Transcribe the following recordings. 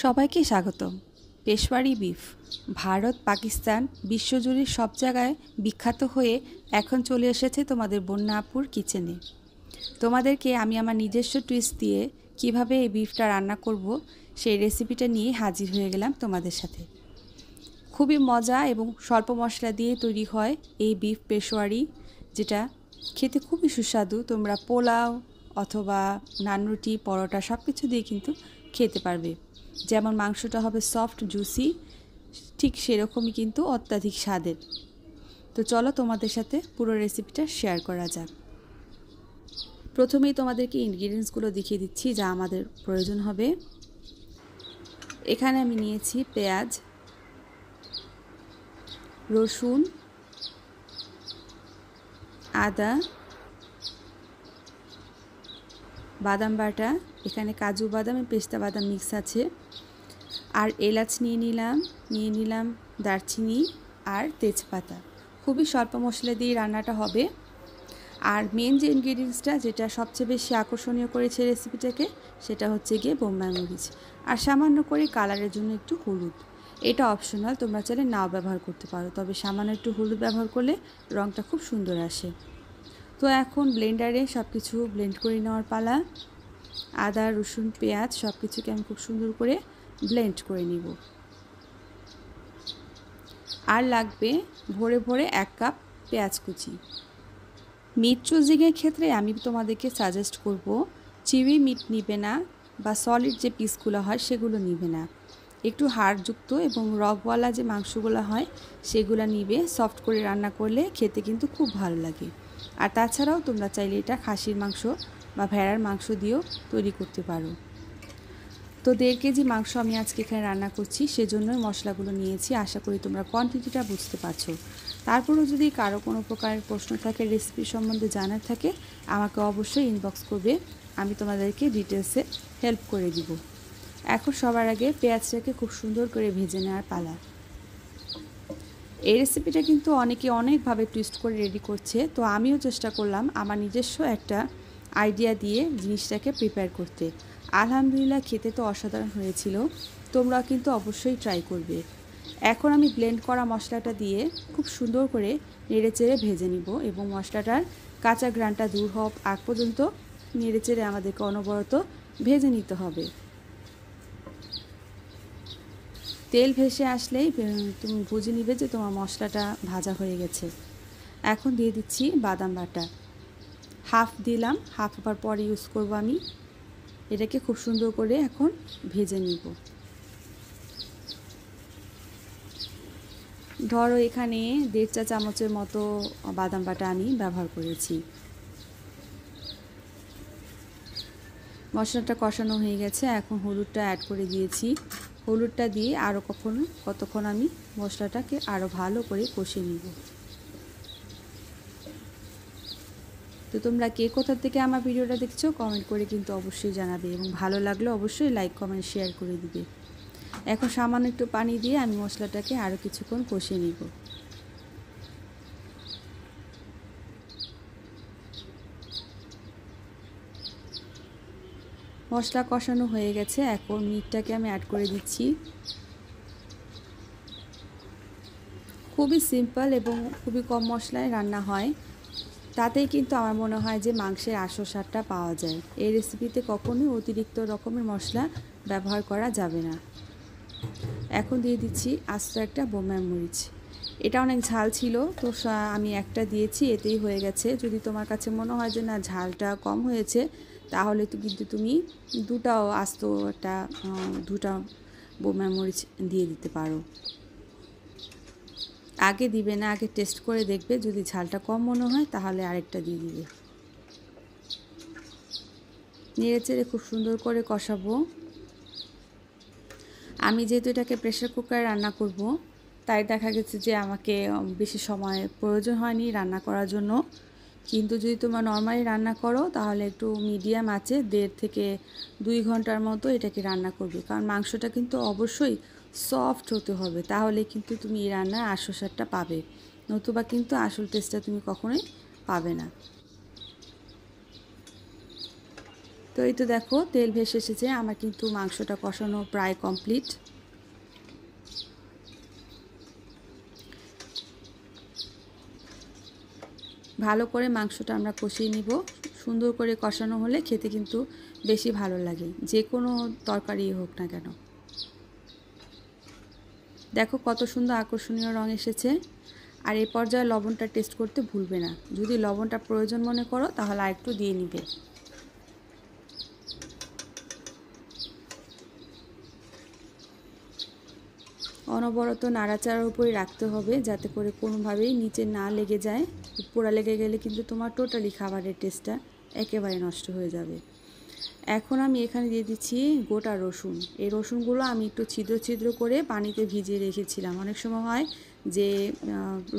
সবাইকে স্বাগতম। পেশওয়ারি বিফ ভারত, পাকিস্তান, বিশ্বজুড়ে সব জায়গায় বিখ্যাত হয়ে এখন চলে এসেছে তোমাদের বন্যা আপুর কিচেনে। তোমাদেরকে আমি আমার নিজস্ব টুইস্ট দিয়ে কিভাবে এই বিফটা রান্না করব সেই রেসিপিটা নিয়ে হাজির হয়ে গেলাম তোমাদের সাথে। খুবই মজা এবং স্বল্প মশলা দিয়ে তৈরি হয় এই বিফ পেশওয়ারি, যেটা খেতে খুবই সুস্বাদু। তোমরা পোলাও অথবা নান রুটি, পরোটা সব কিছু দিয়ে কিন্তু খেতে পারবে। যেমন মাংসটা হবে সফট জুসি, ঠিক সেরকমই কিন্তু অত্যাধিক স্বাদের। তো চলো তোমাদের সাথে পুরো রেসিপিটা শেয়ার করা যাক। প্রথমেই তোমাদেরকে ইনগ্রিডিয়েন্টসগুলো দেখিয়ে দিচ্ছি যা আমাদের প্রয়োজন হবে। এখানে আমি নিয়েছি পেঁয়াজ, রসুন, আদা, বাদাম বাটা, এখানে কাজু বাদাম এবং পেস্তা বাদাম মিক্স আছে, আর এলাচ নিয়ে নিলাম দারচিনি আর তেজপাতা। খুবই স্বল্প মশলা দিয়ে রান্নাটা হবে। আর মেন যে ইনগ্রিডিয়েন্টসটা, যেটা সবচেয়ে বেশি আকর্ষণীয় করেছে রেসিপিটাকে, সেটা হচ্ছে গিয়ে বোম্বাই মরিচ, আর সামান্য করে কালারের জন্য একটু হলুদ। এটা অপশনাল, তোমরা চাইলে নাও ব্যবহার করতে পারো, তবে সামান্য একটু হলুদ ব্যবহার করলে রঙটা খুব সুন্দর আসে। তো এখন ব্লেন্ডারে সব কিছু ব্লেন্ড করে নেওয়ার পালা। আদা, রসুন, পেঁয়াজ সব কিছুকে আমি খুব সুন্দর করে ব্লেন্ড করে নিব। আর লাগবে ভরে ভরে 1 কাপ পেঁয়াজ কুচি। মিট চুজিংয়ের ক্ষেত্রে আমি তোমাদেরকে সাজেস্ট করব চিউই মিট নিবে না, বা সলিড যে পিসগুলো হয় সেগুলো নিবে না। একটু হাড়যুক্ত এবং রগওয়ালা যে মাংসগুলো হয় সেগুলো নিবে। সফট করে রান্না করলে খেতে কিন্তু খুব ভালো লাগে। আর তাছাড়াও তোমরা চাইলে এটা খাসির মাংস বা ভেড়ার মাংস দিয়েও তৈরি করতে পারো। তো 1.5 কেজি মাংস আমি আজকে এখানে রান্না করছি, সেজন্যই মশলাগুলো নিয়েছি। আশা করি তোমরা কোয়ান্টিটিটা বুঝতে পারছো। তারপরেও যদি কারো কোনো প্রকারের প্রশ্ন থাকে, রেসিপি সম্বন্ধে জানার থাকে, আমাকে অবশ্যই ইনবক্স করবে, আমি তোমাদেরকে ডিটেলসে হেল্প করে দিব। এখন সবার আগে পেঁয়াজটাকে খুব সুন্দর করে ভেজে নেওয়ার পালা। এই রেসিপিটা কিন্তু অনেকে অনেকভাবে টুইস্ট করে রেডি করছে, তো আমিও চেষ্টা করলাম আমার নিজস্ব একটা আইডিয়া দিয়ে জিনিসটাকে প্রিপেয়ার করতে। আলহামদুলিল্লাহ, খেতে তো অসাধারণ হয়েছিল। তোমরা কিন্তু অবশ্যই ট্রাই করবে। এখন আমি ব্লেন্ড করা মশলাটা দিয়ে খুব সুন্দর করে নেড়েচেড়ে ভেজে নিব, এবং মশলাটার কাঁচা ঘ্রাণটা দূর হওয়া আগ পর্যন্ত নেড়েচেড়ে আমাদেরকে অনবরত ভেজে নিতে হবে। তেল ভেসে আসলেই তুমি বুঝে নিবে যে তোমার মশলাটা ভাজা হয়ে গেছে। এখন দিয়ে দিচ্ছি বাদাম বাটা। হাফ দিলাম, হাফ আবার পরে ইউজ করব আমি। এটাকে খুব সুন্দর করে এখন ভেজে নিব। ধরো এখানে 1.5 চা চামচের মতো বাদাম বাটা আমি ব্যবহার করেছি। মশলাটা কষানো হয়ে গেছে, এখন হলুদটা অ্যাড করে দিয়েছি। হলুদটা দিয়ে আরও কতক্ষণ আমি মশলাটাকে আরও ভালো করে কষিয়ে নিব। তো তোমরা কে কোথা থেকে আমার ভিডিওটা দেখছো কমেন্ট করে কিন্তু অবশ্যই জানাবে, এবং ভালো লাগলে অবশ্যই লাইক, কমেন্ট, শেয়ার করে দিবে। এখন সামান্য একটু পানি দিয়ে আমি মশলাটাকে আরও কিছুক্ষণ কষিয়ে নিব। মশলা কষানো হয়ে গেছে, এখন মিটটাকে আমি অ্যাড করে দিচ্ছি। খুবই সিম্পল এবং খুবই কম মশলায় রান্না হয়, তাতেই কিন্তু আমার মনে হয় যে মাংসের আসল স্বাদটা পাওয়া যায়। এই রেসিপিতে কখনোই অতিরিক্ত রকমের মশলা ব্যবহার করা যাবে না। এখন দিয়ে দিচ্ছি আস্ত একটা বোম্বাই মরিচ। এটা অনেক ঝাল ছিল, তো আমি একটা দিয়েছি, এতেই হয়ে গেছে। যদি তোমার কাছে মনে হয় যে না ঝালটা কম হয়েছে, তাহলে তো কিন্তু তুমি দুটা বোম্বাই মরিচ দিয়ে দিতে পারো। আগে দিবে না, আগে টেস্ট করে দেখবে, যদি ঝালটা কম মনে হয় তাহলে আরেকটা দিয়ে দিবে। নেড়েচেড়ে খুব সুন্দর করে কষাবো। আমি যেহেতু এটাকে প্রেসার কুকারে রান্না করব, তাই দেখা গেছে যে আমাকে বেশি সময় প্রয়োজন হয়নি রান্না করার জন্য। কিন্তু যদি তোমরা নর্মালি রান্না করো, তাহলে একটু মিডিয়াম আঁচে 1.5 থেকে 2 ঘন্টার মতো এটাকে রান্না করবে, কারণ মাংসটা কিন্তু অবশ্যই সফট হতে হবে, তাহলে কিন্তু তুমি এই রান্নার আসল স্বাদটা পাবে, নতুবা কিন্তু আসল টেস্টটা তুমি কখনোই পাবে না। তো এই তো দেখো তেল ভেসে এসেছে, আমার কিন্তু মাংসটা কষানো প্রায় কমপ্লিট। ভালো করে মাংসটা আমরা কষিয়ে নিব। সুন্দর করে কষানো হলে খেতে কিন্তু বেশি ভালো লাগে, যে কোনো তরকারি হোক না কেন। দেখো কত সুন্দর আকর্ষণীয় রং এসেছে। আর এই পর্যায়ে লবণটা টেস্ট করতে ভুলবে না। যদি লবণটা প্রয়োজন মনে করো তাহলে আরেকটু দিয়ে নিবে। অনবরত নাড়াচাড়ার উপরে রাখতে হবে, যাতে করে কোনোভাবেই নিচে না লেগে যায়। পোড়া লেগে গেলে কিন্তু তোমার টোটালি খাবারের টেস্টটা একেবারে নষ্ট হয়ে যাবে। এখন আমি এখানে দিয়ে দিচ্ছি গোটা রসুন। এই রসুনগুলো আমি একটু ছিদ্র ছিদ্র করে পানিতে ভিজিয়ে রেখেছিলাম। অনেক সময় হয় যে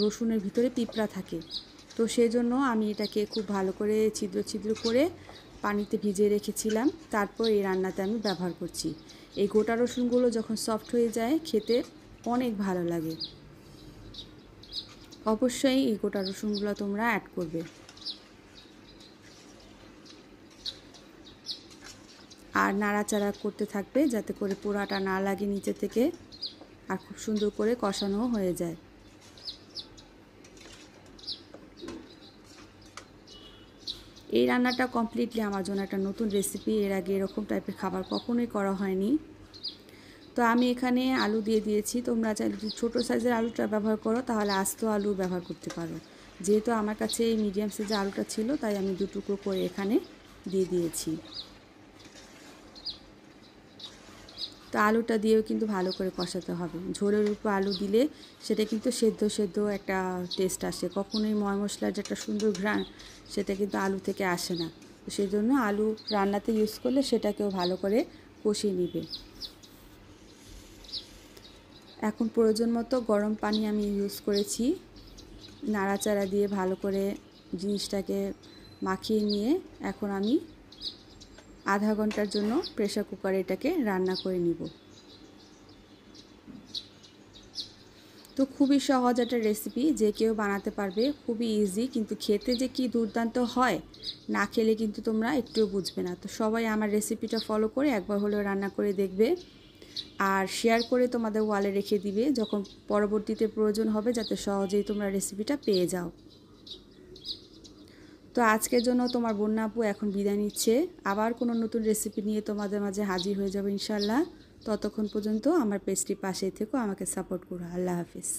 রসুনের ভিতরে পিঁপড়া থাকে, তো সেই জন্য আমি এটাকে খুব ভালো করে ছিদ্র ছিদ্র করে পানিতে ভিজিয়ে রেখেছিলাম। তারপর এই রান্নাতে আমি ব্যবহার করছি। এই গোটা রসুনগুলো যখন সফট হয়ে যায় খেতে অনেক ভালো লাগে। অবশ্যই এই গোটা রসুনগুলো তোমরা অ্যাড করবে। আর নাড়াচাড়া করতে থাকবে যাতে করে পোড়াটা না লাগে নিচে থেকে, আর খুব সুন্দর করে কষানো হয়ে যায়। এই রান্নাটা কমপ্লিটলি আমার জন্য একটা নতুন রেসিপি। এর আগে এরকম টাইপের খাবার কখনোই করা হয়নি। তো আমি এখানে আলু দিয়ে দিয়েছি। তোমরা চাইলে যদি ছোটো সাইজের আলুটা ব্যবহার করো তাহলে আস্ত আলু ব্যবহার করতে পারো। যেহেতু আমার কাছে এই মিডিয়াম সাইজের আলুটা ছিল, তাই আমি 2 টুকরো করে এখানে দিয়ে দিয়েছি। তো আলুটা দিয়েও কিন্তু ভালো করে কষাতে হবে। ঝোলের উপর আলু দিলে সেটা কিন্তু সেদ্ধ সেদ্ধ একটা টেস্ট আসে। কখনোই ময় মশলার যে একটা সুন্দর ঘ্রাণ সেটা কিন্তু আলু থেকে আসে না। তো সেই জন্য আলু রান্নাতে ইউজ করলে সেটাকেও ভালো করে কষিয়ে নিবে। এখন প্রয়োজন মতো গরম পানি আমি ইউজ করেছি। নাড়াচাড়া দিয়ে ভালো করে জিনিসটাকে মাখিয়ে নিয়ে এখন আমি আধা ঘন্টার জন্য প্রেসার কুকারে এটাকে রান্না করে নিব। তো খুবই সহজ একটা রেসিপি, যে কেউ বানাতে পারবে, খুবই ইজি। কিন্তু খেতে যে কি দুর্দান্ত হয়, না খেলে কিন্তু তোমরা একটুও বুঝবে না। তো সবাই আমার রেসিপিটা ফলো করে একবার হলেও রান্না করে দেখবে, আর শেয়ার করে তোমাদের ওয়ালে রেখে দিবে যখন পরবর্তীতে প্রয়োজন হবে, যাতে সহজেই তোমরা রেসিপিটা পেয়ে যাও। তো আজকের জন্য তোমার বন্যা আপু এখন বিদায় নিচ্ছে। আবার কোনো নতুন রেসিপি নিয়ে তোমাদের মাঝে হাজির হয়ে যাবে ইনশাল্লাহ। ততক্ষণ পর্যন্ত আমার পেজটি পাশেই থেকো, আমাকে সাপোর্ট করো। আল্লাহ হাফিজ।